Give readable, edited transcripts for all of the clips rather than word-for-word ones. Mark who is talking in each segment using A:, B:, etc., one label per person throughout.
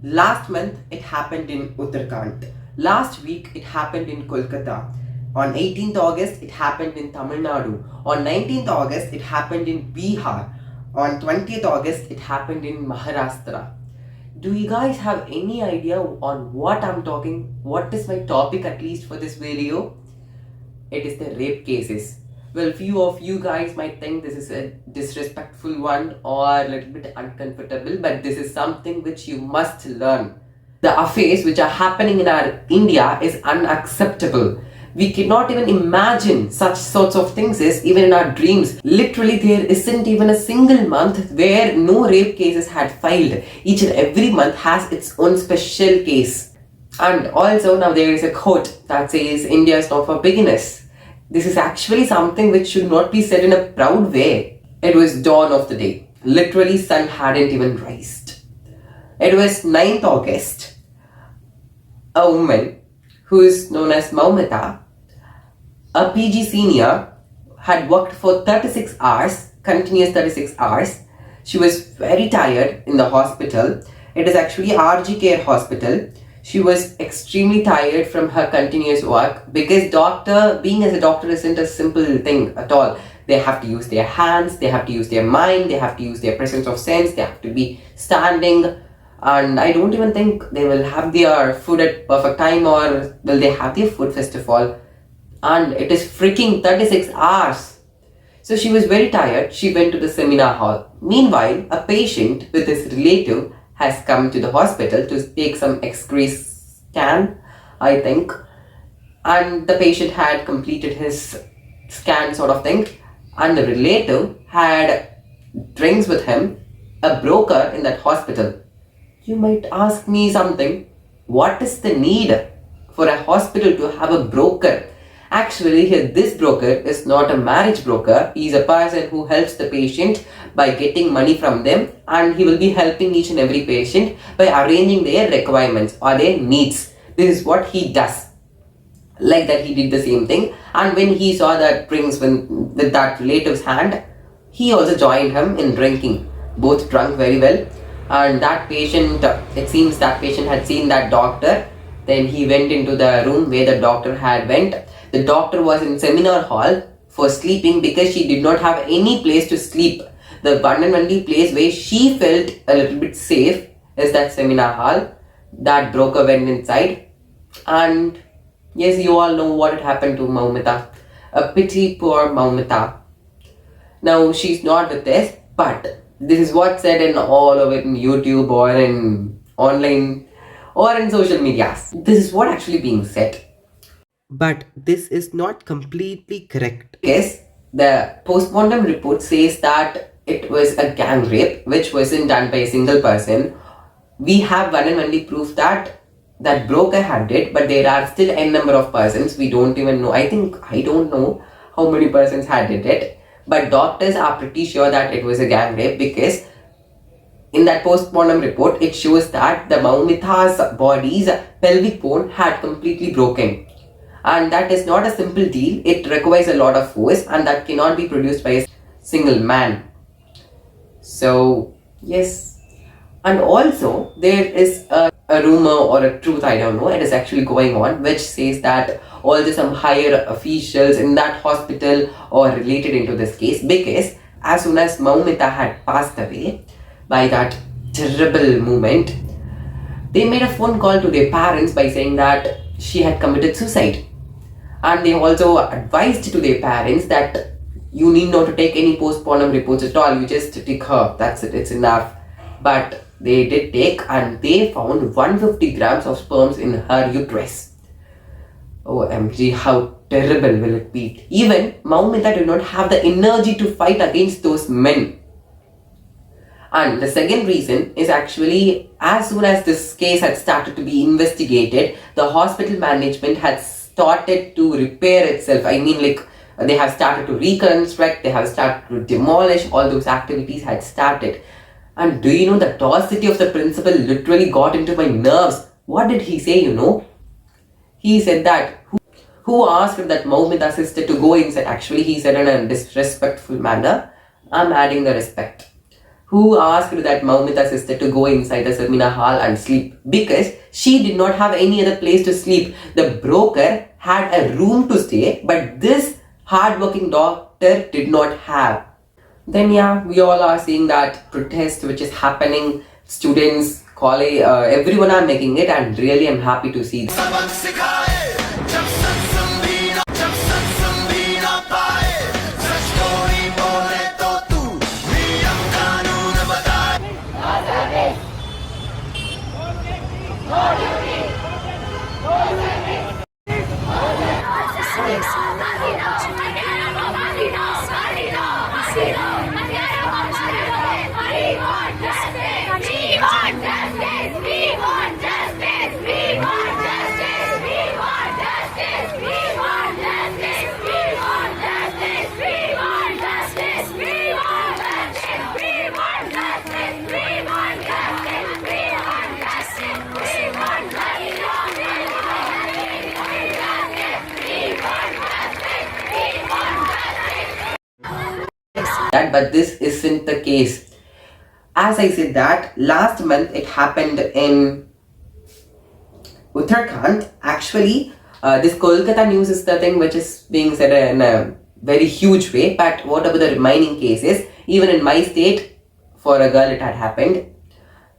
A: Last month, it happened in Uttarakhand. Last week, it happened in Kolkata. On 18th August, it happened in Tamil Nadu. On 19th August, it happened in Bihar. On 20th August, it happened in Maharashtra. Do you guys have any idea on what I'm talking? What is my topic, at least for this video? It is the rape cases. Well, few of you guys might think this is a disrespectful one or a little bit uncomfortable, but this is something which you must learn. The affairs which are happening in our India is unacceptable. We cannot even imagine such sorts of things even in our dreams. Literally, there isn't even a single month where no rape cases had filed. Each and every month has its own special case. And also now there is a quote that says India is not for beginners. This is actually something which should not be said in a proud way. It was dawn of the day. Literally, sun hadn't even rised. It was 9th August. A woman who is known as Maumita, a PG senior, had worked for 36 hours, continuous 36 hours. She was very tired in the hospital. It is actually RG Care Hospital. She was extremely tired from her continuous work because being as a doctor isn't a simple thing at all. They have to use their hands, they have to use their mind, they have to use their presence of sense, they have to be standing, and I don't even think they will have their food at perfect time, or will they have their food first of all. And it is freaking 36 hours. So she was very tired. She went to the seminar hall. Meanwhile, a patient with his relative has come to the hospital to take some X-ray scan, I think. And the patient had completed his scan sort of thing. And the relative had drinks with him, a broker in that hospital. You might ask me something. What is the need for a hospital to have a broker? Actually, here this broker is not a marriage broker. He is a person who helps the patient by getting money from them, and he will be helping each and every patient by arranging their requirements or their needs. This is what he does. Like that, he did the same thing, and when he saw that drinks with that relative's hand, he also joined him in drinking. Both drunk very well, and that patient, it seems that patient had seen that doctor. Then he went into the room where the doctor had went. The doctor was in seminar hall for sleeping because she did not have any place to sleep. The one and only place where she felt a little bit safe is that seminar hall. That broker went inside, and yes, you all know what had happened to Maumita. A pity poor Maumita. Now she's not with us, but this is what's said in all over in YouTube or in online or in social medias. This is what actually being said. But this is not completely correct. Yes, the postmortem report says that it was a gang rape which wasn't done by a single person. We have one and only proof that that broker had it, but there are still n number of persons. We don't even know. I don't know how many persons had it, but doctors are pretty sure that it was a gang rape because in that postmortem report it shows that the Maumita's body's pelvic bone had completely broken. And that is not a simple deal. It requires a lot of force, and that cannot be produced by a single man. So yes, and also there is a rumor or a truth, I don't know, it is actually going on, which says that also some higher officials in that hospital are related into this case, because as soon as Maumita had passed away by that terrible moment, they made a phone call to their parents by saying that she had committed suicide. And they also advised to their parents that you need not to take any postmortem reports at all. You just take her. That's it. It's enough. But they did take, and they found 150 grams of sperms in her uterus. OMG, how terrible will it be? Even Maumita did not have the energy to fight against those men. And the second reason is actually, as soon as this case had started to be investigated, the hospital management had started to repair itself. I mean, like, they have started to reconstruct, they have started to demolish, all those activities had started. And do you know, the audacity of the principal literally got into my nerves. What did he say, you know? He said that, who asked that Maumita's sister to go inside? Actually, he said in a disrespectful manner, I'm adding the respect. who asked that Maumita sister to go inside the seminar hall and sleep because she did not have any other place to sleep. The broker had a room to stay, but this hardworking doctor did not have. Then yeah, we all are seeing that protest which is happening. Students, college, everyone are making it, and really I'm happy to see that. That, but this isn't the case. As I said that, last month it happened in Uttarakhand. Actually, this Kolkata news is the thing which is being said in a very huge way, but what about the remaining cases? Even in my state, for a girl it had happened.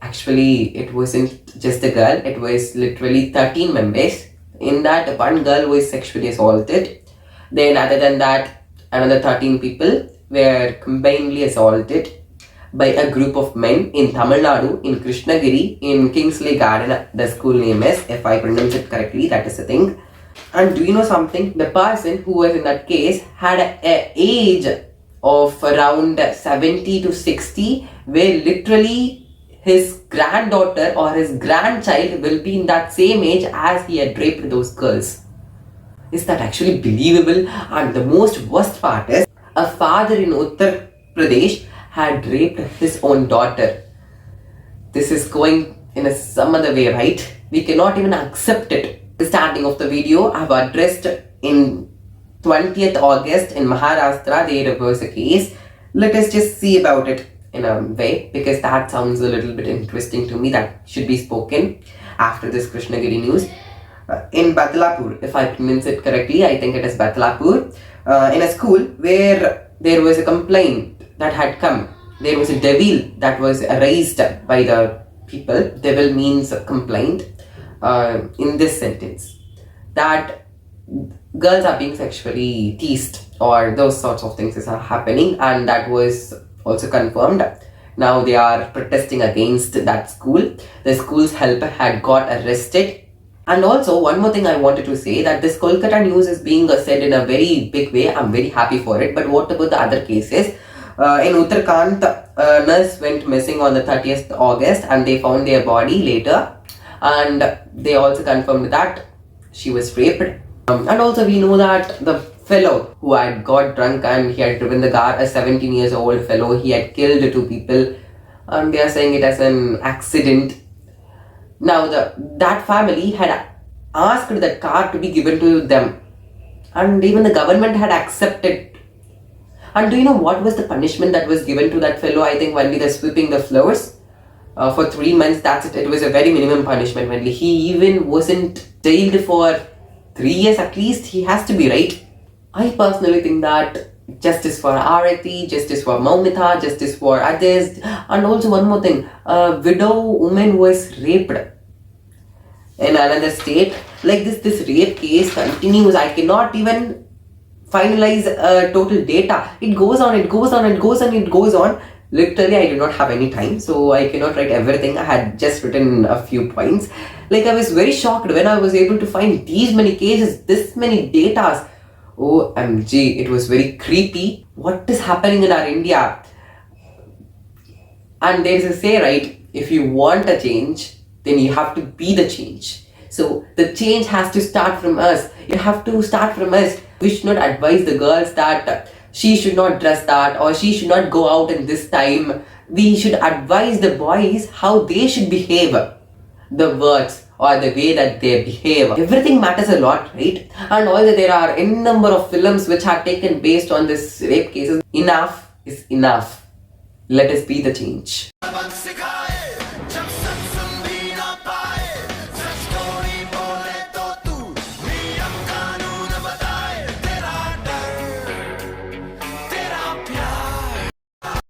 A: Actually, it wasn't just a girl, it was literally 13 members. In that, one girl was sexually assaulted. Then other than that, another 13 people were combinedly assaulted by a group of men in Tamil Nadu, in Krishnagiri, in Kingsley Garden, the school name is, if I pronounce it correctly, that is the thing. And do you know something? The person who was in that case had an age of around 70 to 60, where literally his granddaughter or his grandchild will be in that same age as he had raped those girls. Is that actually believable? And the most worst part is, a father in Uttar Pradesh had raped his own daughter. This is going in some other way, right? We cannot even accept it. The starting of the video, I have addressed in 20th August in Maharashtra, there was a case. Let us just see about it in a way, because that sounds a little bit interesting to me. That should be spoken after this Krishnagiri news. In Badlapur, if I pronounce it correctly, I think it is Badlapur, in a school where there was a complaint that had come. There was a devil that was raised by the people. Devil means complaint in this sentence, that girls are being sexually teased or those sorts of things are happening, and that was also confirmed. Now they are protesting against that school. The school's helper had got arrested. And also, one more thing I wanted to say, that this Kolkata news is being said in a very big way. I'm very happy for it. But what about the other cases? In Uttarakhand, a nurse went missing on the 30th August and they found their body later. And they also confirmed that she was raped. And also we know that the fellow who had got drunk and he had driven the car, a 17 years old fellow, he had killed 2 people. And they are saying it as an accident. Now that family had asked that car to be given to them, and even the government had accepted. And do you know what was the punishment that was given to that fellow? I think only the sweeping the floors for 3 months. That's it. It was a very minimum punishment only. He even wasn't jailed for 3 years at least. He has to be, right? I personally think that justice for Arati, justice for Maumita, justice for others. And also one more thing, a widow woman was raped in another state. Like this rape case continues. I cannot even finalize total data. It goes on, it goes on, it goes on, it goes on. Literally, I do not have any time, so I cannot write everything. I had just written a few points. Like, I was very shocked when I was able to find these many cases, this many datas. OMG, it was very creepy. What is happening in our India? And there's a say, right? If you want a change, then you have to be the change. So the change has to start from us. You have to start from us. We should not advise the girls that she should not dress that or she should not go out in this time. We should advise the boys how they should behave. The words or the way that they behave. Everything matters a lot, right? And also there are n number of films which are taken based on this rape cases. Enough is enough. Let us be the change.